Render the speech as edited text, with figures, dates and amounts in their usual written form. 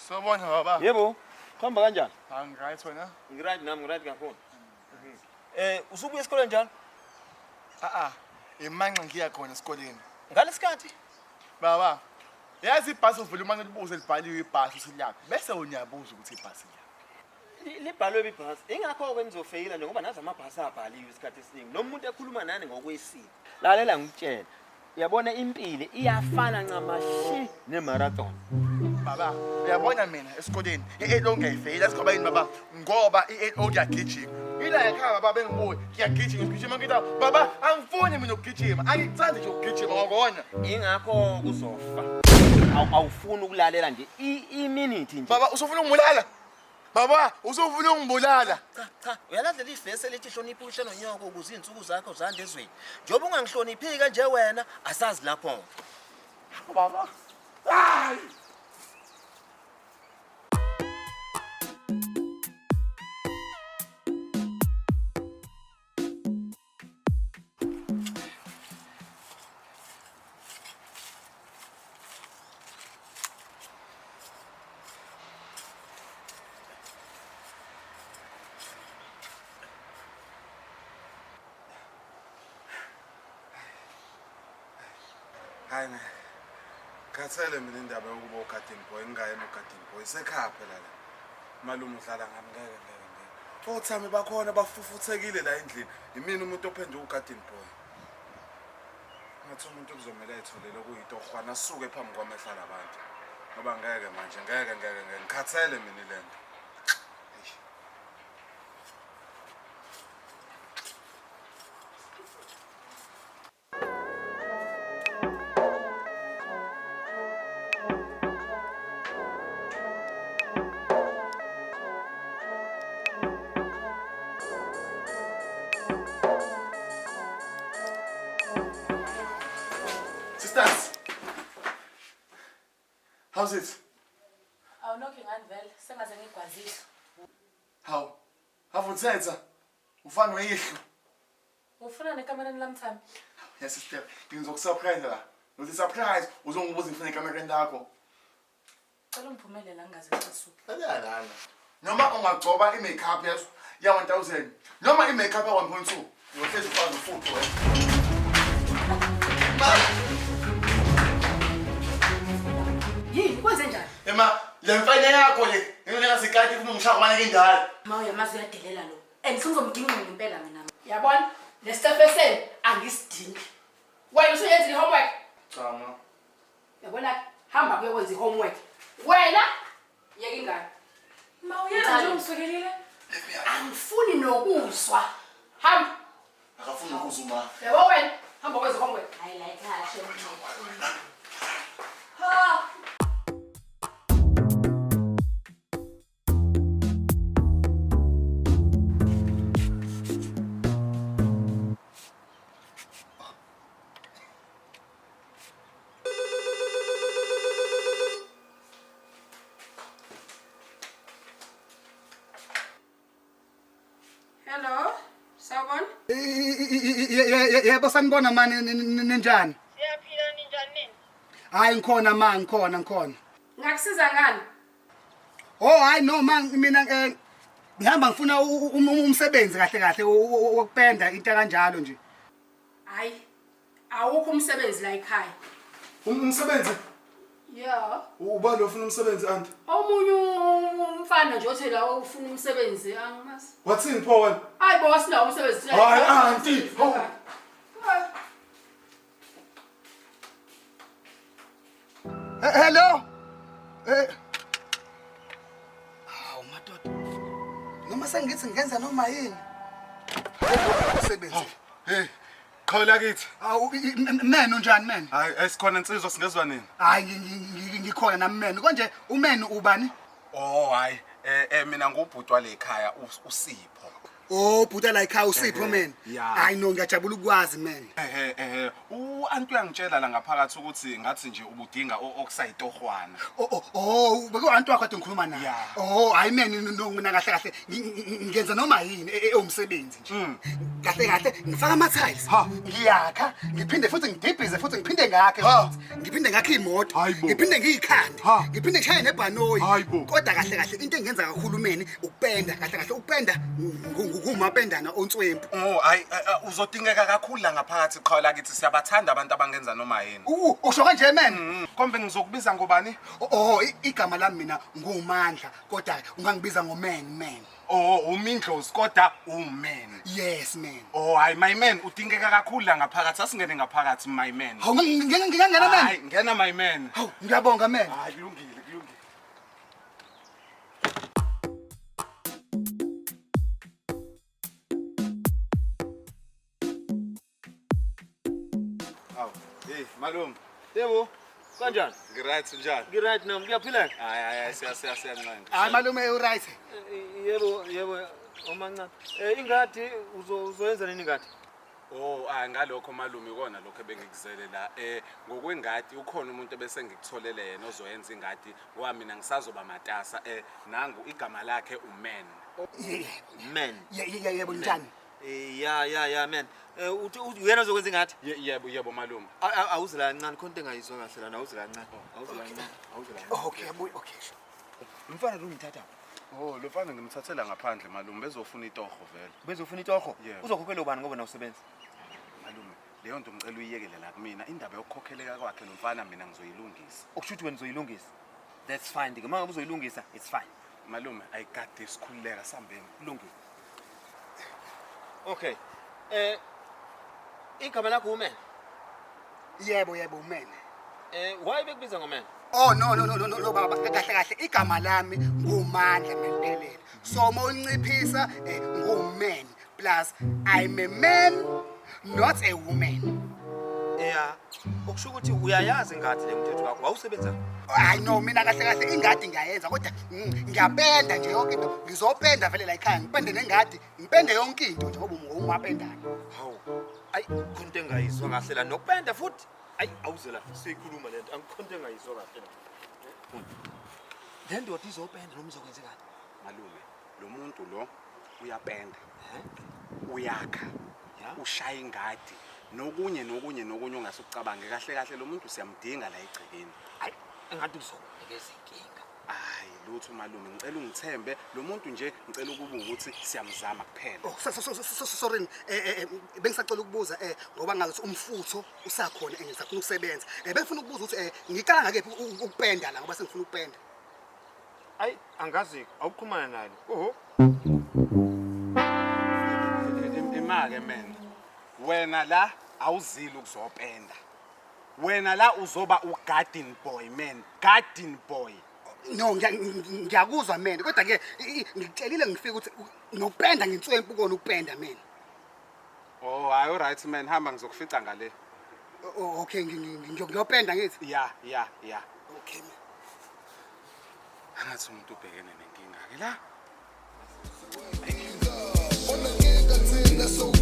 Sawubona baba. Yebo. Khamba kanjani? Right wena? Ngiright nami ngiright kakhulu. Usubuya esikoleni njalo? Imanqa ngiya khona esikoleni. Ngalesikhathi? Baba. Yazi ibhasi uvula uma ngilibuze libhaliwe ibhasi usilaphi. Bese unyabuza ukuthi ibhasi liyaphi. Libhalwe ibhasi. Ingakho kwenzofeyila nje ngoba nazi amabhasi abhaliwe isikhathi esiningi. Nomuntu ekhuluma nani ngokwesiko. Lalela ngikutshela. Uyabona impilo iyafana ncamashi nemarathon. Baba, uyabona mina esikoleni i-8 ngiyayifeyila sigoba yini baba? Ngoba i-8 ngiyagijima. Ila ekhaya baba bengibuye ngiyagijima ngigijima ngithi baba angifuni mina ukugijima. Angikuthandi nje ukugijima ngakona. Ingakho kuzofa. Awufuni ukulalela nje i-minute nje. Baba usufuna ungibulala? Baba usufuna ungibulala? Cha. Uyalandela ivesi elithi hlonipha uhle nonyoko ukuze izinsuku zakho zande ezweni. Njoba ungangihloniphi kanje wena asazi lapho. Baba. Hayi. Hayi ne. Khathele mina indaba yokuba uGarden Boy ngingaye noGarden Boy sekhaya phela la. Malume udlala ngami ngeke. Othami bakhona bafufuthekile la endlini. Yimina umuntu ophendwe uGarden Boy. Ngathi umuntu kuzomela etholele kuyinto khwana asuke phambi kwamehla labantu. Ngoba ngeke manje ngeke ngikhathele mina ilento. Sisters. How's it? Awunokho nganivela sengaze ngigwazile. How? Avuthetha. Ufana weyihlo. Ufuna nekamereni lamthami? Yes sister. Ngizokusurprise la. Uthi surprise uzongibuza ngifuna ikamereni lakho. Cela ungiphumelela ngingaze ngisuke. Alala. Noma ungagcoba i-makeup yeso ya 1000. Noma i-makeup ya 1.2. Uyohlezi ufaka ufutho wena. Yini kwenze njani? Ema le mfana yakho le ngeke sikade kuma ngishaka manje indala. Ma uyamazi uyadelela lo. Sengizomginqa ngempela mina. Yabona? Le stuff eseni angisidingi. Wena usuyenza i-homework? Cha ma. Yabona hamba kuyokwenza i-homework. Wena yeke ingane. Ma uyenza nje ungisokelile? Angifuni nokuzwa. Hamba. Akafuni ukuzuma. Yabo wena hamba kwenza i-homework. Hayi la ekhaya shema. Ha. Hello, sawubona? Yebo sanibona mani ninjani? Siyaphila ninjani nini? Hayi ngikhona ma ngikhona. Ngakusiza ngani? Oh hayi no ma mina ngihamba ngifuna umsebenzi kahle wokupenda into kanjalo nje. Hayi. Awukho umsebenzi la ekhaya. Umsebenzi? Yeah. Uba lo ufuna umsebenzi anti? Omunye umfana nje othi la ufuna umsebenzi angimazi. Wathini pho wena? Hayi bo sinawo umsebenzi la. Hayi anti. Hello. Hawu madoda. Noma sengithi ngenza noma yini. Umsebenzi. Hey. Khawula kithi. Awu menu njani menu? Hayi esikhona insizwa singezwa nini? Hayi ngikhona nami menu. Konje umenu ubani? Oh hayi mina ngubhutwa le ekhaya uSipho. Oh, bhuta la ekhaya usipho man. yeah. Hayi no ngiyajabula ukwazi man. Antu uyangitshela la ngaphakathi ukuthi ngathi nje ubudinga okusayitohwana. Beko antu wakho ade ngikhuluma naye. Yeah. Hayi man mina kahle kahle ngiyenza noma yini umsebenzi nje. Kahle ngifaka ama tiles. Ngiyakha, ngiphinde futhi ngidibhize futhi ngiphinde ngakhe futhi. Ngiphinde ngakhe imoto, ngiphinde ngiyikhande, ngiphinde ngishaye nebhanoyi. Kodwa kahle into engenza kakhulu mina ukupenda, kahle ukupenda ngumapendana onswempu. Hayi uzodingeka kakhulu la ngaphakathi qhawe lakithi siyabathanda abantu abangenza noma yini. Usho kanje man? Kombe ngizokubiza ngobani? Igama lami mina ngumandla kodwa ungangibiza ngoman. Umindlozi kodwa uman. Yes man. Hayi my man udingeka kakhulu la ngaphakathi asingene ngaphakathi my man. Hawu ngingangena man. Hayi ngena my man. Hawu ngiyabonga man. Hayi kulungile. Hey malum. Yebo. Kanjani? Ngiright njani? Ngiright nami kuyaphila? Hayi siyancenga. Hayi malume uright. Yebo omancane. Ingadi uzoyenza nini ingadi? Ngalokho malume ikona lokho ebengikuzele la. Ngokwengadi ukhona umuntu ebese ngikutholele yena ozoyenza ingadi ngoba mina ngisazoba matasa. Nangu igama lakhe uman. Man. Yebo njani? Yeah man. Uthi uyena ozokwenza ingadi? Yebo malume. Awuzela kancane konke engayizwa kahle lana awuzela kancane. Okay. Umfana lo ngithatha. Lo mfana ngimthathela ngaphandle malume bezofuna itoho vele. Bezofuna itoho? Yeah. Uzokhokhela ubani ngoba nawusebenza? Malume leyo nto ngicela uyiyekele la kumina indaba yokukhokheleka kwakhe lo mfana mina ngizoyilungisa. Okushuthi wena uzoyilungisa. That's fine. Ngeke uzoyilungisa, it's fine. Malume ayikade isikhululeka sambeni Kulungile. Okay. Igama lakho uman? Yebo man. Why bekubiza ngoman? No baba kahle igama lami ngumandla ngempelele. So mawunciphisa nguman plus I'm a man not a woman. Yeah. Okusho ukuthi uyayazi ingadi le mthetho wakho wawusebenza? Hayi no mina kahle ingadi ngiyayenza kodwa ngiyapenda nje yonke into ngizopenda vele la ekhaya ngipende nengadi ngipende yonke into nje ngoba ngumapendana. Hawu. Ayi konke engayizwa kahle la nokupenda futhi. Ayi awuzela siyikhuluma lento angikhonto engayizwa kahle la. Le ndoda izopenda noma izokwenzekani? malume lo muntu lo uyapenda uyakha ushaya ingadi nokunye ongasukucabange kahle lo muntu siyamdinga la egcekeni. Hayi engathi uzokubekeza inkinga. Hayi lutho malume ngicela ungithembe lo muntu nje ngicela ukuba ukuthi siyamzama kuphela. Sorry bengisacela ukubuza ngoba ngathi umfutho usakhona engisafuna ukusebenza. Bengifuna ukubuza ukuthi ngikala ngakephi ukupenda la ngoba sengifuna ukupenda. Ayi angazi awuqhumana naye. Imake man wena la awuzili ukuzopenda wena la uzoba ugarden boy man garden boy. No ngiyakuzwa man kodwa ke ngikutshelile ngifika ukuthi nokupenda nginswempu kona ukupenda man. Hayi alright man hamba ngizokufica ngale. Okay ngiyopenda ngithi. Yeah. Okay man. Angathi umuntu ubhekene nenkinga ke la. Ona ngeke ngathina so